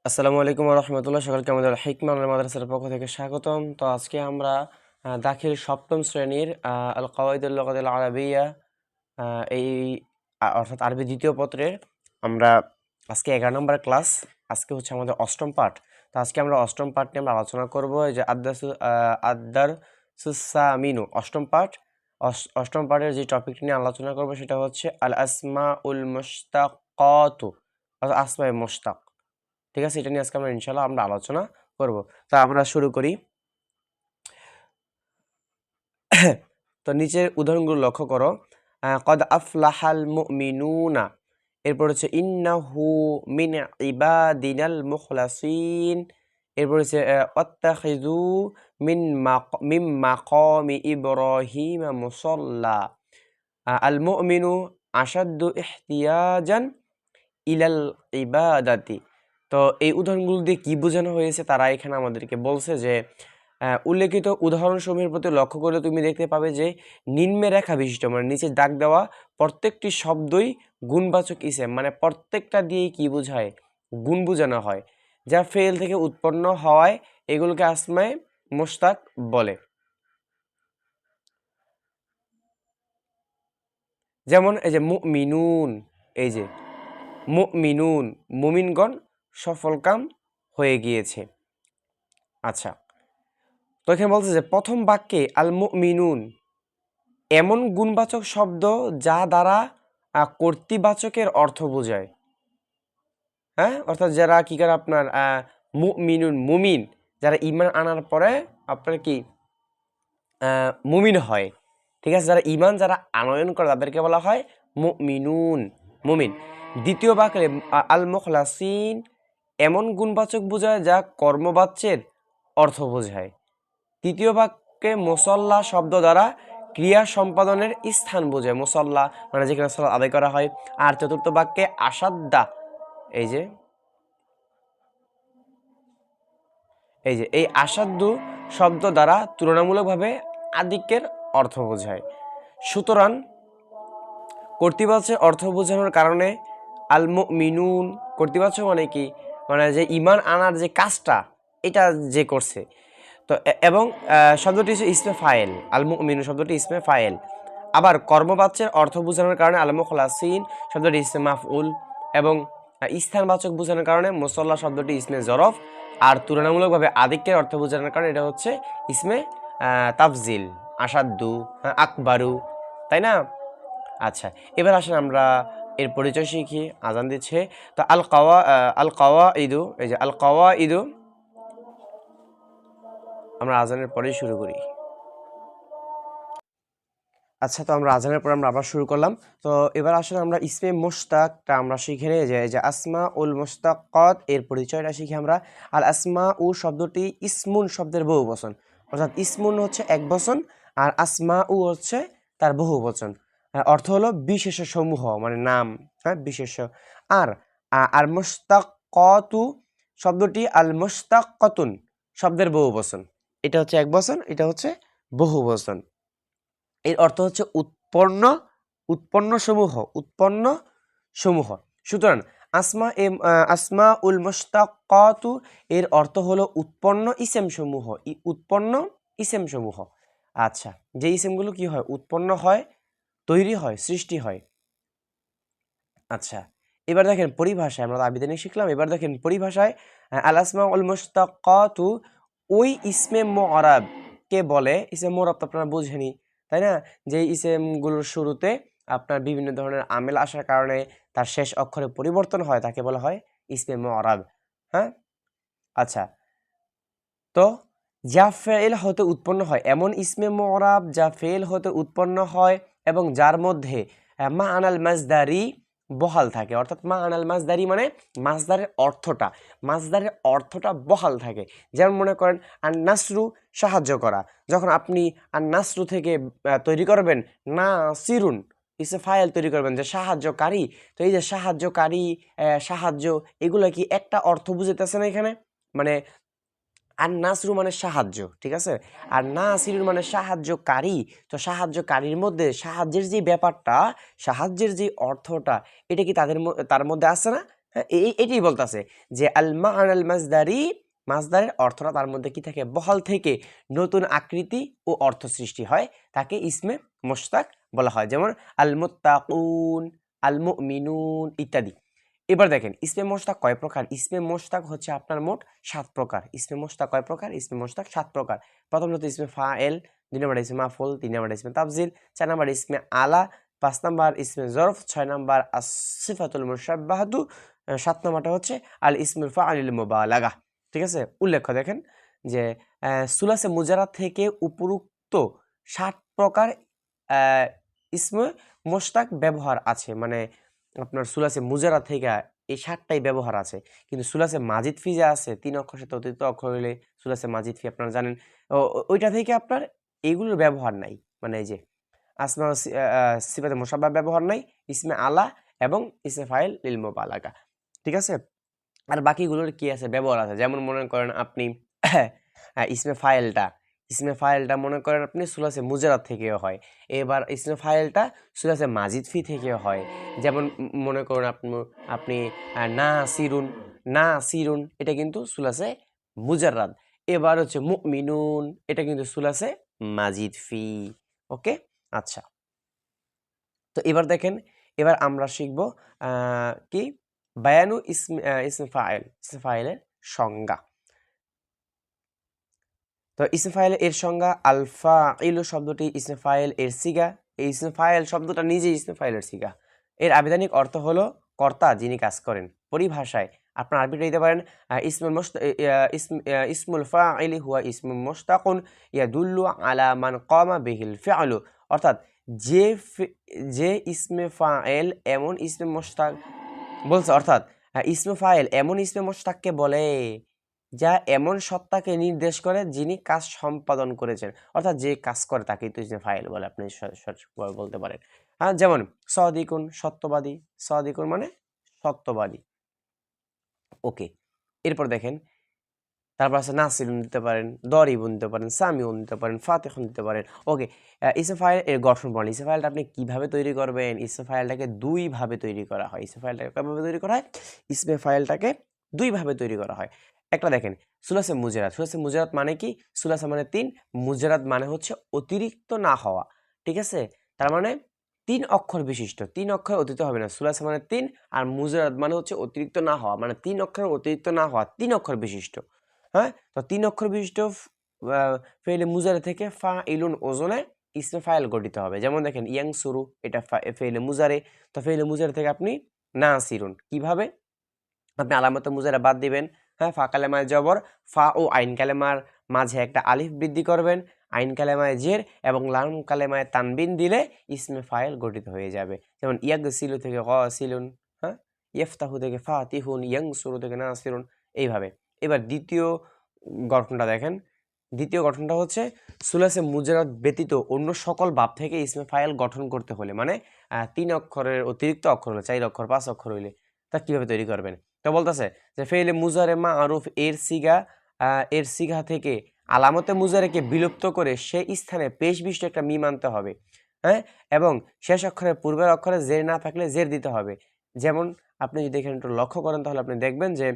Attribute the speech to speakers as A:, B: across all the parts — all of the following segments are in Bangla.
A: আসসালামু আলাইকুম ওয়া রাহমাতুল্লাহ। সকলকে আমাদের হিকমা মাদ্রাসার পক্ষ থেকে স্বাগতম। তো আজকে আমরা দাখিল সপ্তম শ্রেণীর আল কাওয়াইদুল লুগাতিল আরাবিয়্যা এই অর্থাৎ আরবি দ্বিতীয় পত্রের আমরা আজকে 11 নম্বর ক্লাস। আজকে হচ্ছে আমাদের অষ্টম পাঠ। তো আজকে আমরা অষ্টম পাঠ নিয়ে আমরা আলোচনা করব। এই যে আদ-দারসুস-সামিনু অষ্টম পাঠ। অষ্টম পাঠের যে টপিকটি নিয়ে আলোচনা করব সেটা হচ্ছে আল আসমাউল মুশতাক্কাতু, অর্থাৎ আসমায়ে মুশতাক। ঠিক আছে, এটা নিয়ে আজকে আমরা ইনশাআল্লাহ আলোচনা করব। তা আমরা শুরু করি। তো নিচের উদাহরণগুলো লক্ষ্য করো। কদ আফলাহাল মুমিনুনা, এরপর হচ্ছে ইন্নাহু মিন ইবাদিনাল মুখলাসিন, এরপর হচ্ছে ওয়াত্তাখিযু মিন মাকামি ইব্রাহিম মুসাল্লা, আল মুমিনু আশাদ্দু ইহতিয়াজান ইলাল ইবাদাতি। তো এই উদাহরণগুলো দিয়ে কি বোঝানো হয়েছে তারা এখানে আমাদেরকে বলছে যে উল্লেখিত উদাহরণসমূহের প্রতি লক্ষ্য করলে তুমি দেখতে পাবে যে নিম্নে রেখা বিশিষ্ট মানে নিচে দাগ দেওয়া প্রত্যেকটি শব্দই গুণবাচক ইসেম, মানে প্রত্যেকটা দিয়েই কি বোঝায়, গুণ বোঝানো হয়, যা ফেল থেকে উৎপন্ন হওয়ায় এগুলোকে আসমায়ে মুশতাক বলে। যেমন এই যে মুমিনুন, এই যে মুমিনুন, মুমিনগণ সফলকাম হয়ে গিয়েছে। আচ্ছা, তো এখানে বলছে যে প্রথম বাক্যে আল মুমিনুন এমন গুণবাচক শব্দ যা দ্বারা কর্তৃবাচকের অর্থ বোঝায়। হ্যাঁ, অর্থাৎ যারা কি করে আপনার মুমিনুন মুমিন, যারা ঈমান আনার পরে আপনার কি মুমিন হয়। ঠিক আছে, যারা ঈমান যারা আনয়ন করে তাদেরকে বলা হয় মুমিনুন, মুমিন। দ্বিতীয় বাক্যে আল মুখলাসিন এমন গুণবাচক বোঝায় যা কর্মবাচ্যের অর্থ বোঝায়। তৃতীয় বাক্যে মুসল্লা শব্দ দ্বারা ক্রিয়া সম্পাদনের স্থান বোঝায়, মুসল্লা মানে যেখানে সালাত আদায় করা হয়। আর চতুর্থ বাক্যে আসাদ্দা, এই যে এই আসাদ্দু শব্দ দ্বারা তুলনামূলকভাবে আধিক্যের অর্থ বোঝায়। সুতরাং কর্তৃবাচক অর্থ বোঝানোর কারণে আল মুমিনুন কর্তৃবাচক মানে কি, মানে যে ঈমান আনার যে কাজটা এটা যে করছে। তো এবং শব্দটি হচ্ছে ইসমে ফাইল, আল মুমিনুন শব্দটি ইসমে ফাইল। আবার কর্মবাচ্যের অর্থ বোঝানোর কারণে আল মুখলাসিন শব্দটি ইসমে মাফউল, এবং স্থানবাচক বোঝানোর কারণে মুসল্লা শব্দটি ইসমে জরফ, আর তুলনামূলকভাবে আধিক্যের অর্থ বোঝানোর কারণে এটা হচ্ছে ইসমে তাফজিল, আসাদ্দু, আকবারু, তাই না? আচ্ছা, এবার আসেন আমরা এর পরিচয় শিখি। আজান দিচ্ছে। তো আল কাওয়া ইদু, এই যে আল কাওয়া ইদু আমরা আজানের পরেই শুরু করি। আচ্ছা, তো আমরা আজানের পর আমরা আবার শুরু করলাম। তো এবার আসলে আমরা ইসমে মুশতাকটা আমরা শিখে নিয়ে যাই যে আসমা উল মুশতাক্কাত এর পরিচয়টা শিখি আমরা। আল আসমা উ শব্দটি ইসমুন শব্দের বহু বচন, অর্থাৎ ইসমুন হচ্ছে এক বচন আর আসমা উ হচ্ছে তার বহু বচন। অর্থ হলো বিশেষ্য সমূহ, মানে নাম, হ্যাঁ, বিশেষ্য। আর আর মুশতাক্কাতু শব্দটি আল মুশতাক্কাতুন শব্দের বহু বচন। এটা হচ্ছে এক বচন, এটা হচ্ছে বহু বচন। এর অর্থ হচ্ছে উৎপন্ন সমূহ। সুতরাং আসমা উল মুশতাক্কাতু এর অর্থ হলো উৎপন্ন ইসেম সমূহ। আচ্ছা, যে ইসেমগুলো কি হয়, উৎপন্ন হয়, তৈরি হয়, সৃষ্টি হয়। আচ্ছা, এবার দেখেন পরিভাষায়, আমরা আবিধানিক শিখলাম। এবার দেখেন পরিভাষায় আল আসমা উল মুশতাক্কাতু ওই ইসমে মুআরাব কে বলে। ইসমে মুআরাব তো আপনারা বুঝেনি, তাই না? যে ইসেমগুলোর শুরুতে আপনার বিভিন্ন ধরনের আমেল আসার কারণে তার শেষ অক্ষরে পরিবর্তন হয়, তাকে বলা হয় ইসমে মুআরাব। হ্যাঁ, আচ্ছা, তো যা ফেল হতে উৎপন্ন হয়, এমন ইসমে মুআরাব যা ফেল হতে উৎপন্ন হয় এবং যার মধ্যে মা আনাল মাজদারি বহাল থাকে। অর্থাৎ মা আনাল মাজদারি মানে মাসদারের অর্থটা বহাল থাকে। যেমন মনে করেন আর নাসরু সাহায্য করা, যখন আপনি আর নাসরু থেকে তৈরি করবেন না সিরুন ইসে ফাইল তৈরি করবেন যে সাহায্যকারী। তো এই যে সাহায্যকারী, সাহায্য, এগুলো কি একটা অর্থ বুঝাইতেছে না এখানে? মানে আর নাসরু মানে সাহায্য, ঠিক আছে, আর নাসিরুন মানে সাহায্যকারী। তো সাহায্যকারীর মধ্যে সাহায্যের যে ব্যাপারটা, সাহায্যের যে অর্থটা, এটা কি তার মধ্যে আছে না? হ্যাঁ, এটাই বলতেছে যে আল মা'নাল মাসদারি, মাসদারের অর্থটা তার মধ্যে কি থাকে, বহাল থেকে নতুন আকৃতি ও অর্থ সৃষ্টি হয়, তাকে ইসমে মুশতাক বলা হয়। যেমন আল মুত্তাকুন, আল মুমিনুন ইত্যাদি। এবার দেখেন ইসমে মুশতাক কয় প্রকার। ইসমে মুশতাক হচ্ছে আপনার মোট 7 প্রকার। ইসমে মুশতাক কয় প্রকার? ইসমে মুশতাক 7 প্রকার। প্রথমত ইসমে ফাইল, 2 নম্বর ইসমে মাফউল, 3 নম্বর ইসমে তাফজিল, 4 নম্বর ইসমে আলা, 5 নম্বর ইসমে জরফ, 6 নম্বর সিফাতুল মুশাব্বাহাতু, 7 নম্বরটা হচ্ছে আল ইসমুল ফাইলিল মুবালাগা। ঠিক আছে? উল্লেখ্য দেখেন যে সুলাসে মুজারাদ থেকে উপরোক্ত 7 প্রকার ইসমে মুশতাক ব্যবহার আছে। মানে আপনার সুলাসে মুজারাদ থেকে এই 7টাই ব্যবহার আছে। কিন্তু সুলাসে মাজিদ ফি যে আছে 3 অক্ষর সাথে অতিরিক্ত অক্ষর হইলে সুলাসে মাজিদ ফি আপনারা জানেন। ওইটা থেকে আপনার এগুলোর ব্যবহার নাই। মানে এই যে আসমা সিফাতে মুশাব্বাহ ব্যবহার নাই, ইসমে আলা এবং ইসমে ফাইল লিল মুবালাগা। ঠিক আছে? আর বাকিগুলোর কি আছে? ব্যবহার আছে। যেমন মনে করেন আপনি ইসমে ফাইলটা মনে করেন আপনি সুলাসে মুজারাদ থেকেও হয়। এবার ইসমে ফাইলটা সুলাসে মাজিদ ফি থেকেও হয়। যেমন মনে করুন আপনি নাসিরুন এটা কিন্তু সুলাসে মুজাররাদ। এবার হচ্ছে মুমিনুন এটা কিন্তু সুলাসে মাজিদ ফি। ওকে? আচ্ছা। তো এবার দেখেন, এবার আমরা শিখব কি বায়ানু ইসমে ফাইলের সংজ্ঞা। তো ইসমে ফাইল এর সংজ্ঞা, আল ফাইলু শব্দটি ইসমে ফাইল এর সিগা। এই ইসমে ফাইল শব্দটা নিজেই ইসমে ফাইলের সিগা। এর আবিধানিক অর্থ হলো কর্তা যিনি কাজ করেন। পরিভাষায় আপনার আরবিটা দিতে পারেন ইসমুল ফাইলি হুয়া ইসমুম মুশতাকুন ইয়াদুল্লু আলা মান কামা বিহিল ফিআলু। অর্থাৎ যে ইসমে ফাইল এমন ইসমে মুশতাক বলছে, অর্থাৎ ইসমে ফাইল এমন ইসমে মুশতাককে বলে যা এমন সত্তাকে নির্দেশ করে যিনি কাজ সম্পাদন করেছেন। অর্থাৎ যে কাজ করে তাকেই তো ইসমে ফাইল বলে, আপনি সঠিকভাবে বলতে পারেন। যেমন সাদিকুন সত্যবাদী, সাদিকুন মানে সত্যবাদী। ওকে, এরপর দেখেন তারপর আছে নাসিরুন দিতে পারেন, দরিবুন দিতে পারেন, সামিউন দিতে পারেন, ফাতিহুন দিতে পারেন। ওকে, ইসমে ফাইল এর গঠন বলেন। ইসমে ফাইলটা আপনি কিভাবে তৈরি করবেন? ইসমে ফাইলটাকে 2 ভাবে তৈরি করা হয়। ইসমে ফাইলটাকে কিভাবে তৈরি করা হয়? ইসমে ফাইলটাকে 2 ভাবে তৈরি করা হয়। একটা দেখেন সুলাসে মুজারাদ। সুলাসে মুজারাদ মানে কি? সুলাসে মানে 3, মুজারাদ মানে হচ্ছে অতিরিক্ত না হওয়া। ঠিক আছে? তার মানে 3 অক্ষর বিশিষ্ট। 3 অক্ষর অতিরিক্ত হবে না। সুলাসে মানে 3 আর মুজারাদ মানে হচ্ছে অতিরিক্ত না হওয়া। মানে 3 অক্ষরের অতিরিক্ত না হওয়া, 3 অক্ষর বিশিষ্ট। হ্যাঁ? তো 3 অক্ষর বিশিষ্ট ফেইলে মুজারে থেকে ফাইলুন ওজনে ইসমে ফাইল গঠিত হবে। যেমন দেখেন ইয়ানসুরু এটা ফেইলে মুজারে। তো ফেইলে মুজারে থেকে আপনি নাসিরুন কিভাবে? আপনি আলামতে মুজারা বাদ দিবেন। হ্যাঁ, ফা কালেমায় জবর, ফা ও আইন কালেমার মাঝে একটা আলিফ বৃদ্ধি করবেন, আইন কালেমায় জের এবং লাম কালেমায় তানবিন দিলে ইসমে ফাইল গঠিত হয়ে যাবে। যেমন ইয়াগসিলু থেকে গাসিলুন, হ্যাঁ, ইফতাহু থেকে ফাতিহুন, ইয়ানসুরু থেকে নাসিরুন, এইভাবে। এবার দ্বিতীয় গঠনটা দেখেন। দ্বিতীয় গঠনটা হচ্ছে সুলাসে মুজারাদ ব্যতীত অন্য সকল বাব থেকে ইসমে ফাইল গঠন করতে হলে, মানে 3 অক্ষরের অতিরিক্ত অক্ষর হলে, 4 অক্ষর 5 অক্ষর হইলে তা কিভাবে তৈরি করবেন? তো বলতেছে যে ফেইলে মুজারে মারুফ এর সিগা থেকে আলামতে মুজারেকে বিলুপ্ত করে সেই স্থানে পেশ বিশিষ্ট একটা মিম আনতে হবে। হ্যাঁ, এবং শেষ অক্ষরের পূর্বের অক্ষরে জের না থাকলে জের দিতে হবে। যেমন আপনি যদি এখানে একটু লক্ষ্য করেন তাহলে আপনি দেখবেন যে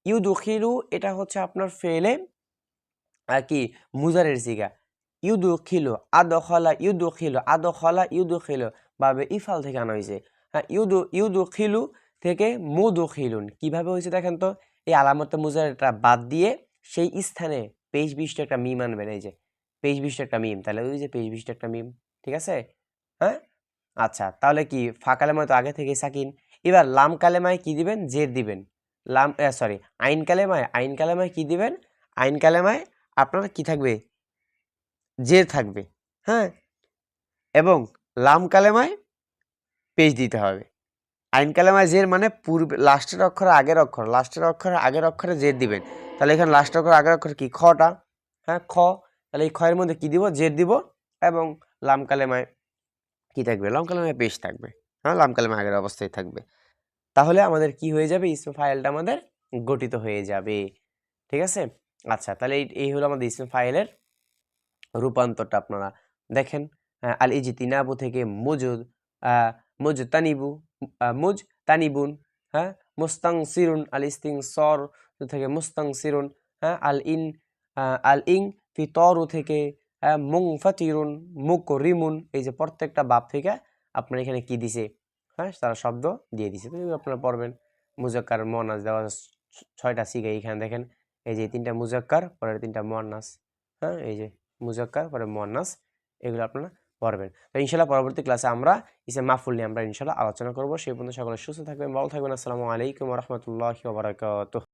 A: ইউদুখিলু এটা হচ্ছে আপনার ফেলে কি মুজারের সিগা। আদখালা ভাবে ইফাল থেকে আনা হয়েছে। হ্যাঁ, ইউদুখিলু থেকে মুদখিলুন কিভাবে হয়েছে দেখেন তো। এই আলামতে মুজারেরটা বাদ দিয়ে সেই স্থানে পেশ বিশিষ্ট একটা মিম আনবেন। এই যে পেশ বিশিষ্ট একটা মিম, তাহলে ওই যে পেশ বিশিষ্ট একটা মিম। ঠিক আছে? হ্যাঁ, আচ্ছা, তাহলে কি ফা কালেমায় তো আগে থেকে সাকিন। এবার লাম কালেমায় কি দিবেন? জের দিবেন। আইন কালেমায় কি দিবেন? আইন কালেমায় আপনার কি থাকবে? জের থাকবে। হ্যাঁ, এবং লাম কালেমায় পেশ দিতে হবে। আইন কালেমায় জের মানে পূর্বে লাস্টের অক্ষরে আগের অক্ষরে জের দিবেন। তাহলে এখানে লাস্টের অক্ষর আগের অক্ষর কি? খটা। হ্যাঁ, খ। তাহলে এই খয়ের মধ্যে কি দিব? জের দিব। এবং লাম কালেমায় কি থাকবে? লাম কালেমায় পেশ থাকবে। হ্যাঁ, লাম কালেমায় আগের অবস্থায় থাকবে। তাহলে আমাদের কি হয়ে যাবে? ইসমে ফাইলটা আমাদের গঠিত হয়ে যাবে। ঠিক আছে? আচ্ছা, তাহলে এই হলো আমাদের ইসমে ফাইলের রূপান্তরটা। আপনারা দেখেন আল ইজতিনাবু থেকে মুজতানিবু, তানিবুন, হ্যাঁ, মুস্তাংসিরুন, আল ইস্তিংসর থেকে মুস্তাংসিরুন, হ্যাঁ, আল ইং ফিতরু থেকে মুংফাতিরুন, মুকরিমুন, এই যে প্রত্যেকটা বাপ থেকে আপনার এখানে কি দিছে, হ্যাঁ, তারা শব্দ দিয়ে দিছে। তো আপনারা পড়বেন। মুজাক্কার মুয়ান্নাস দেওয়া 6টা সিগা এখানে দেখেন, এই যে 3টা মুজাক্কার, পরের 3টা মুয়ান্নাস, হ্যাঁ, এই যে মুজাক্কার পরে মুয়ান্নাস, এগুলো আপনারা পড়বেন। তো ইনশাআল্লাহ পরবর্তী ক্লাসে আমরা ইসে মাফুল নিয়ে আমরা ইনশাআল্লাহ আলোচনা করব। সেই পর্যন্ত সকলে সুস্থ থাকবেন, ভালো থাকবেন। আসসালামু আলাইকুম ওয়া রাহমাতুল্লাহি ওয়া বারাকাতুহু।